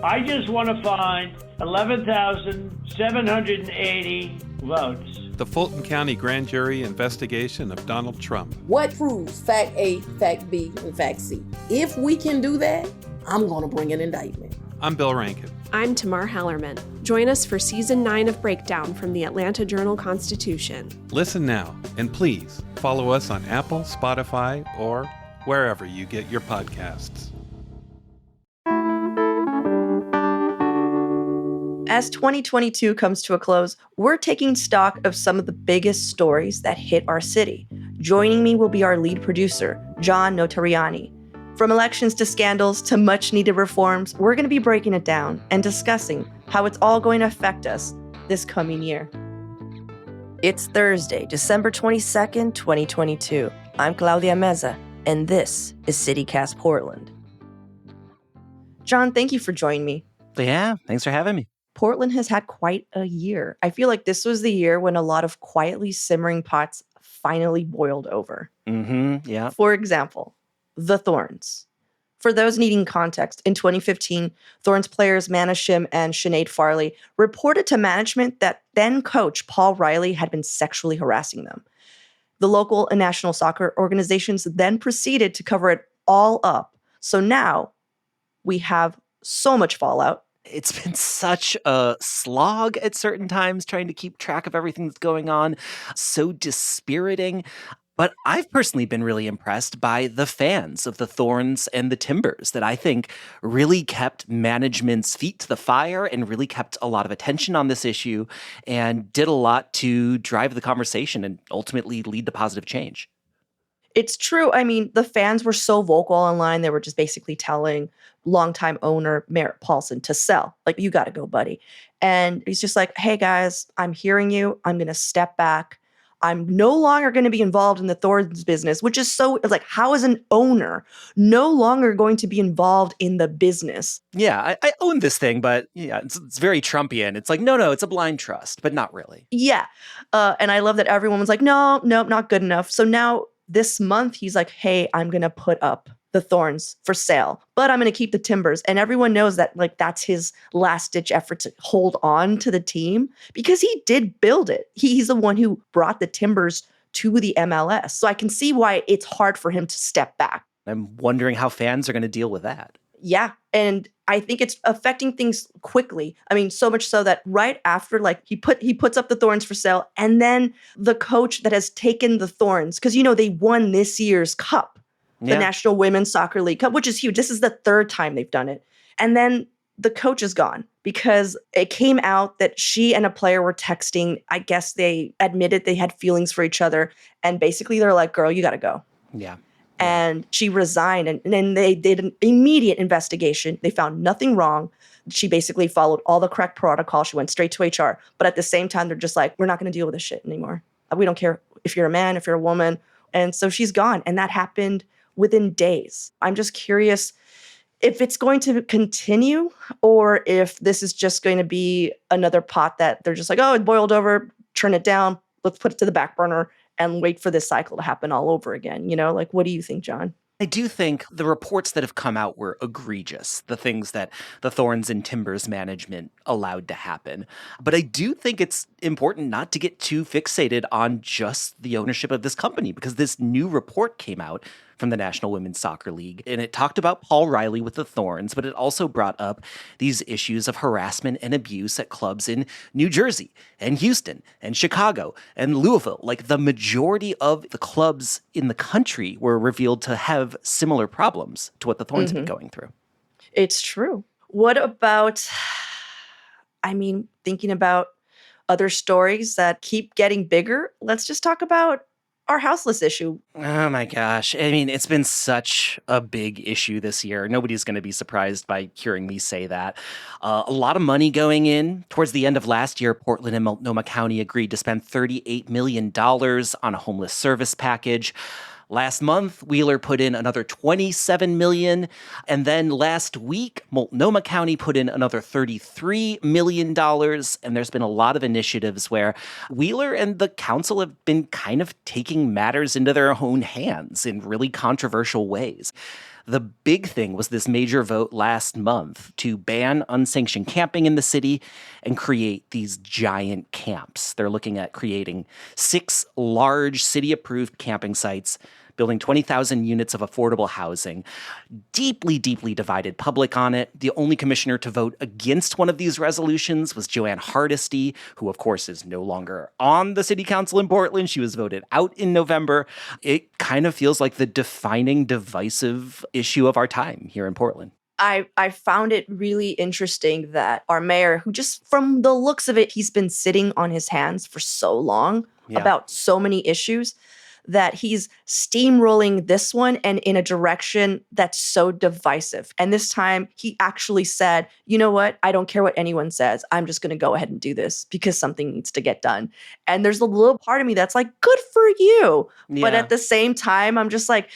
I just want to find 11,780 votes. The Fulton County Grand Jury investigation of Donald Trump. What proves fact A, fact B, and fact C? If we can do that, I'm going to bring an indictment. I'm Bill Rankin. I'm Tamar Hallerman. Join us for Season 9 of Breakdown from the Atlanta Journal-Constitution. Listen now, and please follow us on Apple, Spotify, or wherever you get your podcasts. As 2022 comes to a close, we're taking stock of some of the biggest stories that hit our city. Joining me will be our lead producer, John Notarianni. From elections to scandals to much-needed reforms, we're going to be breaking it down and discussing how it's all going to affect us this coming year. It's Thursday, December 22nd, 2022. I'm Claudia Meza, and this is CityCast Portland. John, thank you for joining me. Yeah, thanks for having me. Portland has had quite a year. I feel like this was the year when a lot of quietly simmering pots finally boiled over. Yeah. For example, the Thorns. For those needing context, in 2015, Thorns players Mana Shim and Sinead Farley reported to management that then coach Paul Riley had been sexually harassing them. The local and national soccer organizations then proceeded to cover it all up. So now we have so much fallout. It's been such a slog at certain times trying to keep track of everything that's going on. So dispiriting. But I've personally been really impressed by the fans of the Thorns and the Timbers that I think really kept management's feet to the fire and really kept a lot of attention on this issue and did a lot to drive the conversation and ultimately lead to positive change. It's true. I mean, the fans were so vocal online. They were just basically telling longtime owner Merritt Paulson to sell. Like, you got to go, buddy. And he's just like, hey, guys, I'm hearing you. I'm going to step back. I'm no longer going to be involved in the Thorns business, which is so, it's like, how is an owner no longer going to be involved in the business? Yeah, I own this thing, but yeah, it's very Trumpian. It's like, no, it's a blind trust, but not really. Yeah. And I love that everyone was like, no, not good enough. So now this month, he's like, hey, I'm going to put up the Thorns for sale, but I'm going to keep the Timbers. And everyone knows that, like, that's his last ditch effort to hold on to the team because he did build it. He's the one who brought the Timbers to the MLS. So I can see why it's hard for him to step back. I'm wondering how fans are going to deal with that. Yeah. And I think it's affecting things quickly. I mean, so much so that right after, like, he puts up the Thorns for sale, and then the coach that has taken the Thorns, because, you know, they won this year's cup, the National Women's Soccer League Cup, which is huge. This is the third time they've done it. And then the coach is gone because it came out that she and a player were texting. I guess they admitted they had feelings for each other. And basically they're like, girl, you got to go. Yeah. And she resigned, and then they did an immediate investigation. They found nothing wrong. She basically followed all the correct protocol. She went straight to HR. But at the same time, they're just like, we're not going to deal with this shit anymore. We don't care if you're a man, if you're a woman. And so she's gone. And that happened within days. I'm just curious if it's going to continue or if this is just going to be another pot that they're just like, oh, it boiled over, turn it down, let's put it to the back burner and wait for this cycle to happen all over again. You know, like, what do you think, John? I do think the reports that have come out were egregious, the things that the Thorns and Timbers management allowed to happen. But I do think it's important not to get too fixated on just the ownership of this company, because this new report came out from the National Women's Soccer League, and it talked about Paul Riley with the Thorns, but it also brought up these issues of harassment and abuse at clubs in New Jersey and Houston and Chicago and Louisville. Like, the majority of the clubs in the country were revealed to have similar problems to what the Thorns have been going through. It's true. What about, I mean, thinking about other stories that keep getting bigger, let's just talk about our houseless issue. Oh my gosh. I mean, it's been such a big issue this year. Nobody's going to be surprised by hearing me say that. A lot of money going in. Towards the end of last year, Portland and Multnomah County agreed to spend $38 million on a homeless service package. Last month, Wheeler put in another $27 million. And then last week, Multnomah County put in another $33 million. And there's been a lot of initiatives where Wheeler and the council have been kind of taking matters into their own hands in really controversial ways. The big thing was this major vote last month to ban unsanctioned camping in the city and create these giant camps. They're looking at creating 6 large city-approved camping sites, building 20,000 units of affordable housing. Deeply, deeply divided public on it. The only commissioner to vote against one of these resolutions was Joanne Hardesty, who, of course, is no longer on the city council in Portland. She was voted out in November. It kind of feels like the defining, divisive issue of our time here in Portland. I found it really interesting that our mayor, who just from the looks of it, he's been sitting on his hands for so long about so many issues, that he's steamrolling this one and in a direction that's so divisive. And this time he actually said, you know what? I don't care what anyone says. I'm just going to go ahead and do this because something needs to get done. And there's a little part of me that's like, good for you. Yeah. But at the same time, I'm just like,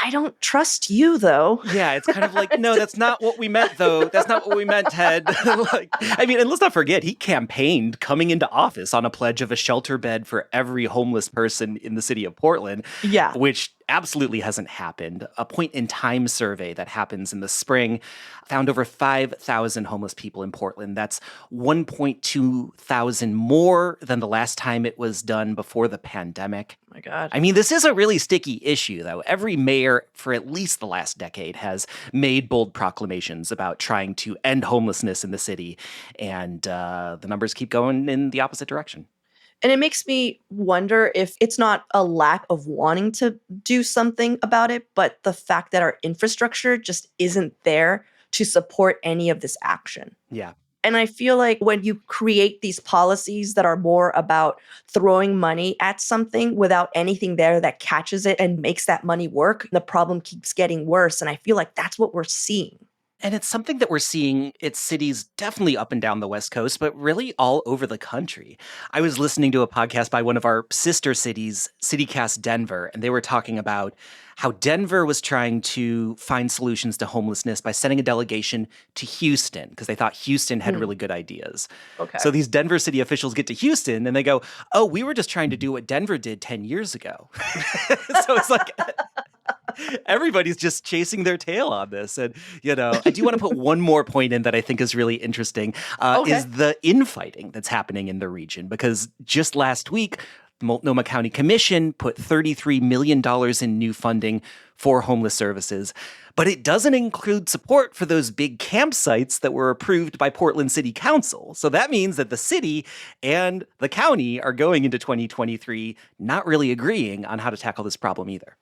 I don't trust you, though. Yeah, it's kind of like, no, that's not what we meant, though. That's not what we meant, Ted. And let's not forget, he campaigned coming into office on a pledge of a shelter bed for every homeless person in the city of Portland. Yeah. Which absolutely hasn't happened. A point-in-time survey that happens in the spring found over 5,000 homeless people in Portland. That's 1.2 thousand more than the last time it was done before the pandemic. Oh my God. This is a really sticky issue, though. Every mayor for at least the last decade has made bold proclamations about trying to end homelessness in the city, and the numbers keep going in the opposite direction. And it makes me wonder if it's not a lack of wanting to do something about it, but the fact that our infrastructure just isn't there to support any of this action. Yeah. And I feel like when you create these policies that are more about throwing money at something without anything there that catches it and makes that money work, the problem keeps getting worse. And I feel like that's what we're seeing. And it's something that we're seeing at cities definitely up and down the West Coast, but really all over the country. I was listening to a podcast by one of our sister cities, CityCast Denver, and they were talking about how Denver was trying to find solutions to homelessness by sending a delegation to Houston because they thought Houston had really good ideas. Okay. So these Denver city officials get to Houston and they go, oh, we were just trying to do what Denver did 10 years ago. So it's like everybody's just chasing their tail on this. And, I do want to put one more point in that I think is really interesting, is the infighting that's happening in the region. Because just last week, the Multnomah County Commission put $33 million in new funding for homeless services. But it doesn't include support for those big campsites that were approved by Portland City Council. So that means that the city and the county are going into 2023 not really agreeing on how to tackle this problem either.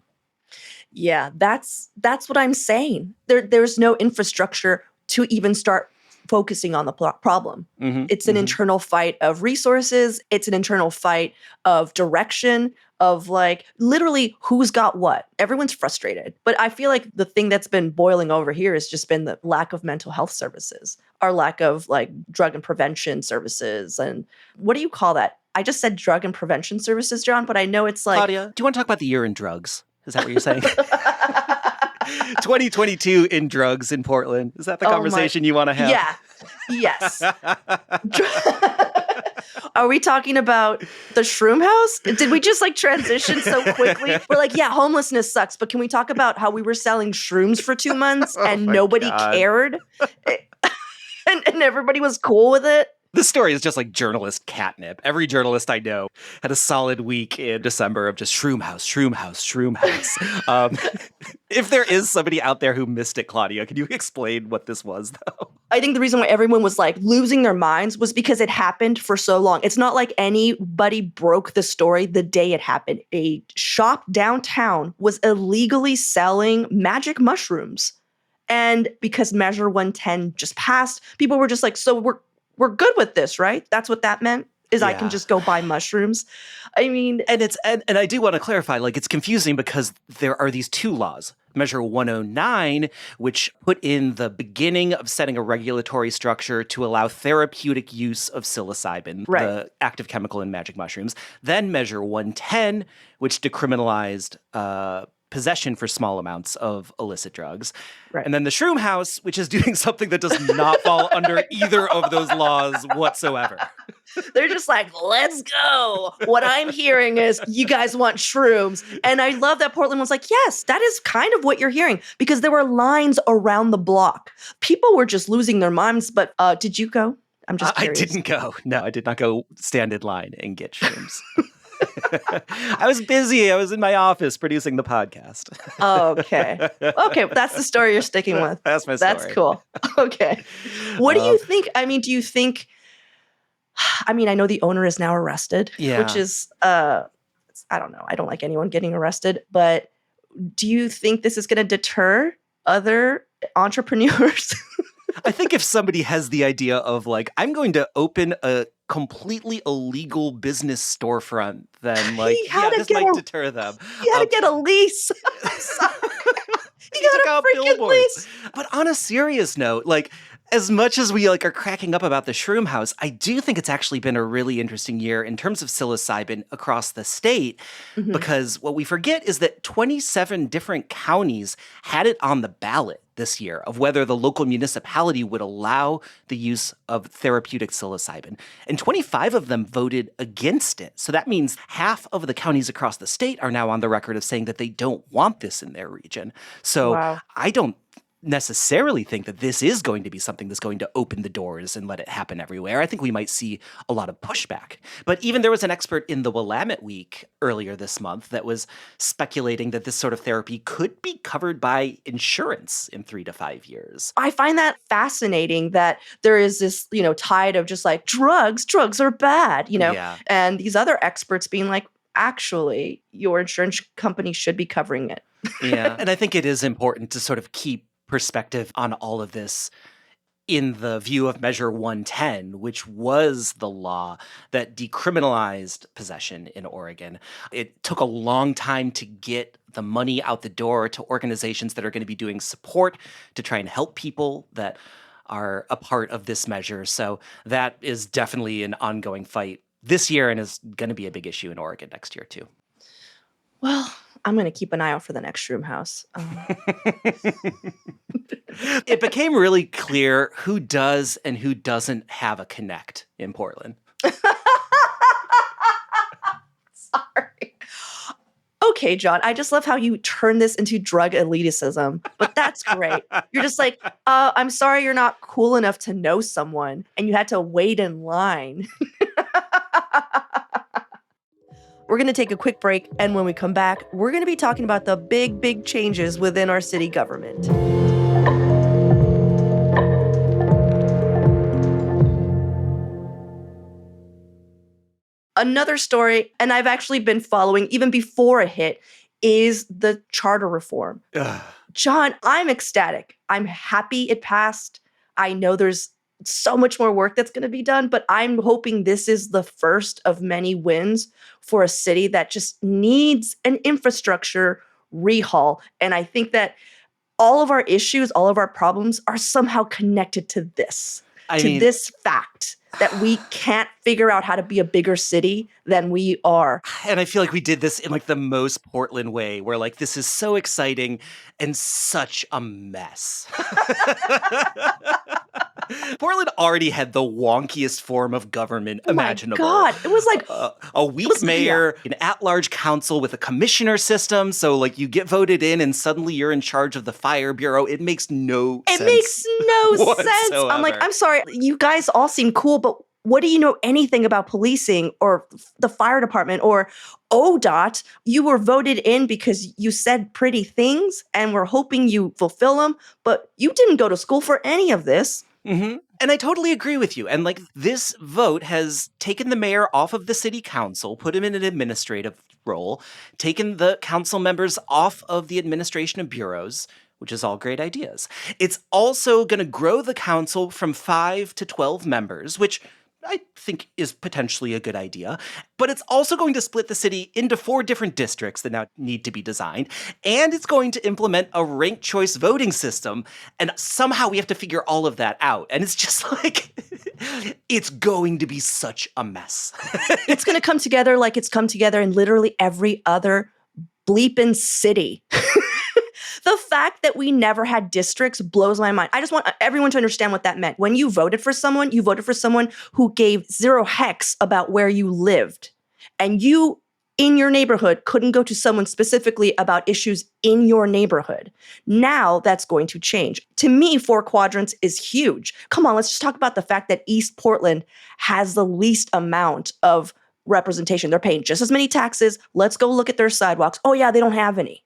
Yeah, that's what I'm saying. There's no infrastructure to even start focusing on the problem. Mm-hmm, it's an internal fight of resources. It's an internal fight of direction, of literally who's got what. Everyone's frustrated. But I feel like the thing that's been boiling over here has just been the lack of mental health services, our lack of drug and prevention services. And what do you call that? I just said drug and prevention services, John, but I know it's Claudia, do you want to talk about the year in drugs? Is that what you're saying? 2022 in drugs in Portland. Is that the conversation you want to have? Yeah. Yes. Are we talking about the Shroom House? Did we just transition so quickly? We're yeah, homelessness sucks, but can we talk about how we were selling shrooms for 2 months and nobody cared? and everybody was cool with it? This story is just like journalist catnip. Every journalist I know had a solid week in December of just Shroom House, Shroom House, Shroom House. If there is somebody out there who missed it, Claudia, can you explain what this was, though? I think the reason why everyone was losing their minds was because it happened for so long. It's not like anybody broke the story the day it happened. A shop downtown was illegally selling magic mushrooms. And because Measure 110 just passed, people were just so we're good with this, right? That's what that meant, is I can just go buy mushrooms. I mean... And I do want to clarify, it's confusing because there are these two laws. Measure 109, which put in the beginning of setting a regulatory structure to allow therapeutic use of psilocybin, the active chemical in magic mushrooms. Then Measure 110, which decriminalized possession for small amounts of illicit drugs. Right. And then the Shroom House, which is doing something that does not fall under either of those laws whatsoever. They're just like, let's go. What I'm hearing is you guys want shrooms. And I love that Portland was like, yes, that is kind of what you're hearing, because there were lines around the block. People were just losing their minds. But did you go? I'm just curious. I didn't go. No, I did not go stand in line and get shrooms. I was busy. I was in my office producing the podcast. Okay. Okay. That's the story you're sticking with. That's my story. That's cool. Okay. What do you think? I mean, do you think, I know the owner is now arrested, which is, I don't know. I don't like anyone getting arrested, but do you think this is going to deter other entrepreneurs? I think if somebody has the idea of like, I'm going to open a completely illegal business storefront, then like, this might deter them. You had to get a lease. He took out billboards. Lease. But on a serious note, like, as much as we like are cracking up about the Shroom House, I do think it's actually been a really interesting year in terms of psilocybin across the state, because what we forget is that 27 different counties had it on the ballot this year of whether the local municipality would allow the use of therapeutic psilocybin. And 25 of them voted against it. So that means half of the counties across the state are now on the record of saying that they don't want this in their region. So I don't necessarily think that this is going to be something that's going to open the doors and let it happen everywhere. I think we might see a lot of pushback. But even there was an expert in the Willamette Week earlier this month that was speculating that this sort of therapy could be covered by insurance in 3 to 5 years. I find that fascinating that there is this, tide of just like drugs are bad, and these other experts being like, actually, your insurance company should be covering it. Yeah. And I think it is important to sort of keep perspective on all of this in the view of Measure 110, which was the law that decriminalized possession in Oregon. It took a long time to get the money out the door to organizations that are going to be doing support to try and help people that are a part of this measure. So that is definitely an ongoing fight this year and is going to be a big issue in Oregon next year too. Well, I'm going to keep an eye out for the next Shroom House. It became really clear who does and who doesn't have a connect in Portland. Sorry. Okay, John, I just love how you turn this into drug elitism, but that's great. You're just like, I'm sorry you're not cool enough to know someone, and you had to wait in line. We're going to take a quick break, and when we come back, we're going to be talking about the big, big changes within our city government. Another story, and I've actually been following even before it hit, is the charter reform. Ugh. John, I'm ecstatic. I'm happy it passed. I know there's so much more work that's going to be done, but I'm hoping this is the first of many wins for a city that just needs an infrastructure rehaul. And I think that all of our issues, all of our problems are somehow connected to this, this fact that we can't figure out how to be a bigger city than we are. And I feel like we did this in like the most Portland way, where like this is so exciting and such a mess. Portland already had the wonkiest form of government imaginable. Oh my God. It was like a weak mayor, an at-large council with a commissioner system. So like you get voted in and suddenly you're in charge of the fire bureau. It makes no sense. It makes no sense. I'm like, I'm sorry, you guys all seem cool, but what do you know anything about policing or the fire department or ODOT? You were voted in because you said pretty things and we're hoping you fulfill them, but you didn't go to school for any of this. Mm-hmm. And I totally agree with you. And like this vote has taken the mayor off of the city council, put him in an administrative role, taken the council members off of the administration of bureaus, which is all great ideas. It's also going to grow the council from 5 to 12 members, which I think is potentially a good idea. But it's also going to split the city into 4 different districts that now need to be designed. And it's going to implement a ranked choice voting system. And somehow we have to figure all of that out. And it's just like, it's going to be such a mess. It's going to come together like it's come together in literally every other bleeping city. The fact that we never had districts blows my mind. I just want everyone to understand what that meant. When you voted for someone who gave zero hex about where you lived. And you, in your neighborhood, couldn't go to someone specifically about issues in your neighborhood. Now that's going to change. To me, 4 quadrants is huge. Come on, let's just talk about the fact that East Portland has the least amount of representation. They're paying just as many taxes. Let's go look at their sidewalks. Oh yeah, they don't have any.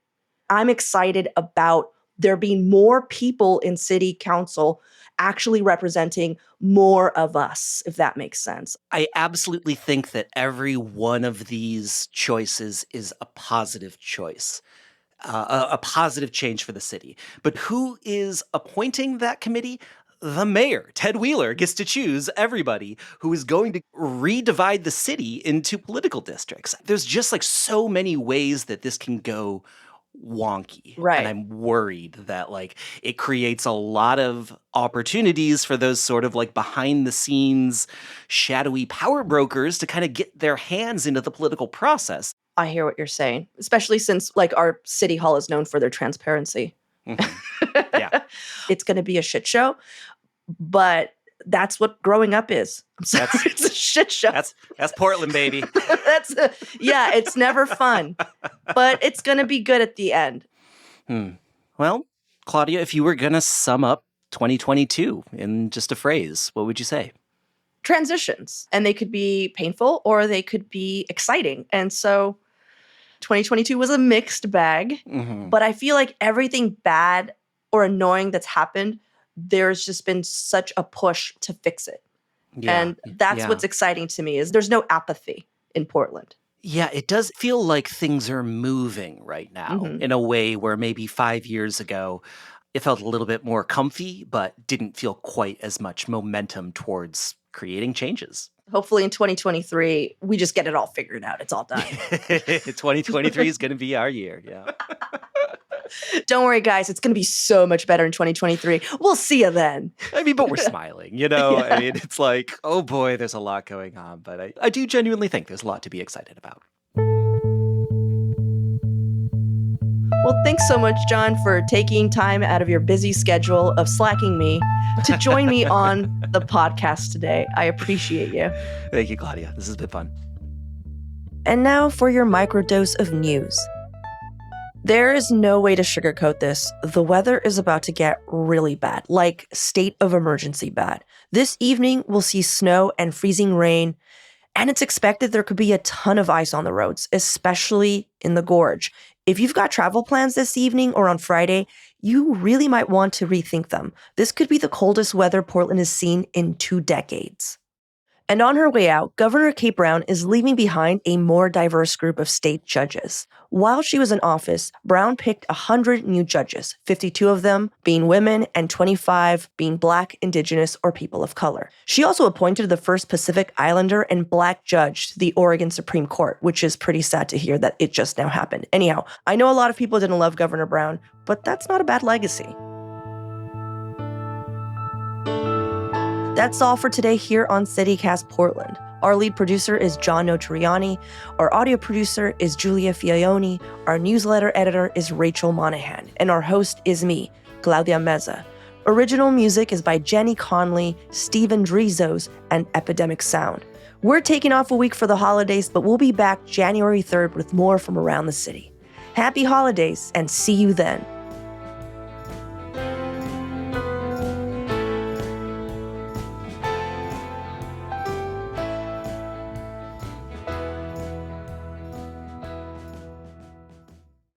I'm excited about there being more people in city council actually representing more of us, if that makes sense. I absolutely think that every one of these choices is a positive choice, a positive change for the city. But who is appointing that committee? The mayor, Ted Wheeler, gets to choose everybody who is going to redivide the city into political districts. There's just like so many ways that this can go wonky. Right. And I'm worried that like it creates a lot of opportunities for those sort of like behind the scenes shadowy power brokers to kind of get their hands into the political process. I hear what you're saying, especially since like our city hall is known for their transparency. Mm-hmm. Yeah. It's going to be a shit show, but that's what growing up is. I'm sorry, it's a shit show. That's Portland, baby. It's never fun, but it's going to be good at the end. Well, Claudia, if you were going to sum up 2022 in just a phrase, what would you say? Transitions, and they could be painful or they could be exciting. And so 2022 was a mixed bag, but I feel like everything bad or annoying that's happened, there's just been such a push to fix it. Yeah, and that's what's exciting to me is there's no apathy in Portland. Yeah, it does feel like things are moving right now in a way where maybe 5 years ago it felt a little bit more comfy, but didn't feel quite as much momentum towards creating changes. Hopefully in 2023, we just get it all figured out. It's all done. 2023 is going to be our year. Yeah. Don't worry, guys. It's going to be so much better in 2023. We'll see you then. I mean, but we're smiling, you know? Yeah. I mean, it's like, oh boy, there's a lot going on. But I do genuinely think there's a lot to be excited about. Well, thanks so much, John, for taking time out of your busy schedule of slacking me to join me on the podcast today. I appreciate you. Thank you, Claudia. This has been fun. And now for your microdose of news. There is no way to sugarcoat this. The weather is about to get really bad, like state of emergency bad. This evening, we'll see snow and freezing rain, and it's expected there could be a ton of ice on the roads, especially in the gorge. If you've got travel plans this evening or on Friday, you really might want to rethink them. This could be the coldest weather Portland has seen in 2 decades. And on her way out, Governor Kate Brown is leaving behind a more diverse group of state judges. While she was in office, Brown picked 100 new judges, 52 of them being women and 25 being Black, Indigenous, or people of color. She also appointed the first Pacific Islander and Black judge to the Oregon Supreme Court, which is pretty sad to hear that it just now happened. Anyhow, I know a lot of people didn't love Governor Brown, but that's not a bad legacy. That's all for today here on CityCast Portland. Our lead producer is John Notarianni. Our audio producer is Julia Fiaioni. Our newsletter editor is Rachel Monahan. And our host is me, Claudia Meza. Original music is by Jenny Conley, Steven Drizos, and Epidemic Sound. We're taking off a week for the holidays, but we'll be back January 3rd with more from around the city. Happy holidays, and see you then.